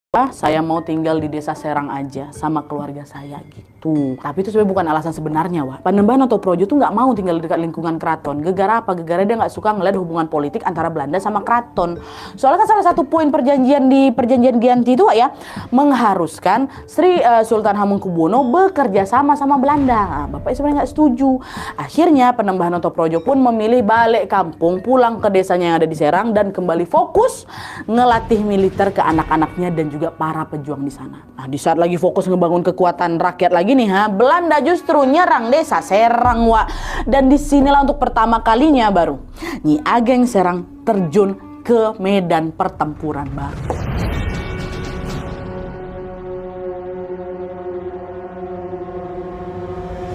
Saya mau tinggal di desa Serang aja sama keluarga saya gitu. Tapi itu sebenarnya bukan alasan sebenarnya, Wak. Panembahan Notoprojo tuh nggak mau tinggal di dekat lingkungan keraton. Gegara apa? Gegara dia nggak suka ngeliat hubungan politik antara Belanda sama keraton. Soalnya kan salah satu poin perjanjian di perjanjian Giyanti itu, Wak, ya, mengharuskan Sri Sultan Hamengkubuwono bekerja sama Belanda. Nah, Bapak sebenarnya nggak setuju. Akhirnya Panembahan Notoprojo pun memilih balik kampung, pulang ke desanya yang ada di Serang dan kembali fokus ngelatih militer ke anak-anaknya dan juga para pejuang di sana. Nah, di saat lagi fokus ngebangun kekuatan rakyat lagi nih, Belanda justru nyerang desa Serang, Wak. Dan disinilah untuk pertama kalinya baru Nyi Ageng Serang terjun ke medan pertempuran baru.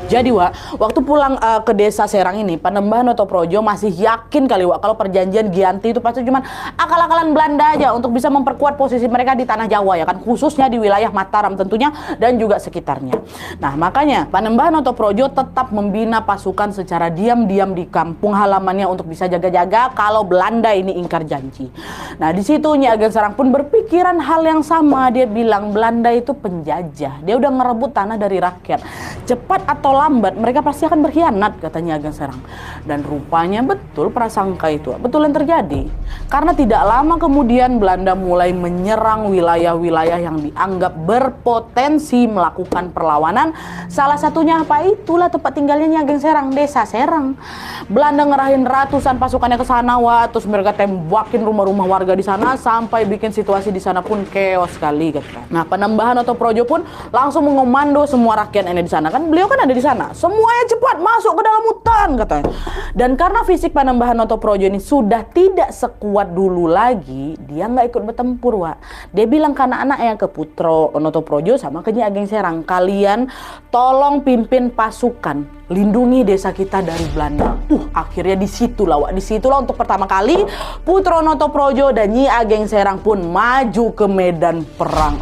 Jadi, Wak, waktu pulang ke desa Serang ini, Panembahan Notoprojo masih yakin kali, Wak, kalau perjanjian Giyanti itu pasti cuma akal-akalan Belanda aja untuk bisa memperkuat posisi mereka di tanah Jawa, ya kan, khususnya di wilayah Mataram tentunya dan juga sekitarnya. Nah, makanya Panembahan Notoprojo tetap membina pasukan secara diam-diam di kampung halamannya untuk bisa jaga-jaga kalau Belanda ini ingkar janji. Nah, di situ Nyi Ageng Serang pun berpikiran hal yang sama. Dia bilang Belanda itu penjajah, dia udah ngerebut tanah dari rakyat. Cepat atau lambat mereka pasti akan berkhianat, katanya Ageng Serang. Dan rupanya betul prasangka itu, betul yang terjadi. Karena tidak lama kemudian Belanda mulai menyerang wilayah-wilayah yang dianggap berpotensi melakukan perlawanan. Salah satunya apa? Itulah tempat tinggalnya Nyi Ageng Serang, desa Serang. Belanda ngerahin ratusan pasukannya ke sana, Wak. Terus mereka tembakin rumah-rumah warga di sana sampai bikin situasi di sana pun chaos sekali, katanya. Nah, Panembahan Notoprojo pun langsung mengomando semua rakyat yang ada di sana. Kan beliau kan ada di sana. Semuanya cepat masuk ke dalam hutan, katanya. Dan karena fisik Panembahan Notoprojo ini sudah tidak sekuat dulu lagi, dia nggak ikut bertempur, Wak. Dia bilang ke anak-anaknya, ke Putro Notoprojo sama ke Nyi Ageng Serang, kalian tolong pimpin pasukan, lindungi desa kita dari Belanda. Akhirnya disitulah, Wak, disitulah untuk pertama kali Putro Notoprojo dan Nyi Ageng Serang pun maju ke medan perang.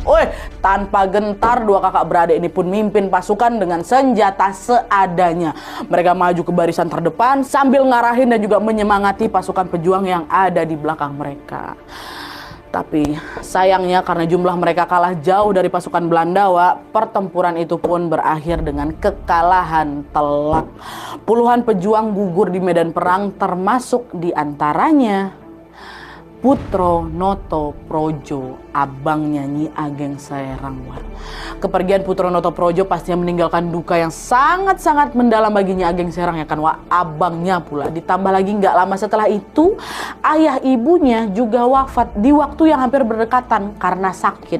Tanpa gentar dua kakak beradik ini pun mimpin pasukan dengan senjata seadanya. Mereka maju ke barisan terdepan sambil ngarahin dan juga menyemangati pasukan pejuang yang ada di belakang mereka. Tapi sayangnya karena jumlah mereka kalah jauh dari pasukan Belanda, Wak, pertempuran itu pun berakhir dengan kekalahan telak. Puluhan pejuang gugur di medan perang, termasuk diantaranya Putro Notoprojo, abangnya Nyi Ageng Serang, Wak. Kepergian Putro Notoprojo pastinya meninggalkan duka yang sangat-sangat mendalam bagi Nyi Ageng Serang, ya kan, Wak, abangnya pula. Ditambah lagi nggak lama setelah itu ayah ibunya juga wafat di waktu yang hampir berdekatan karena sakit.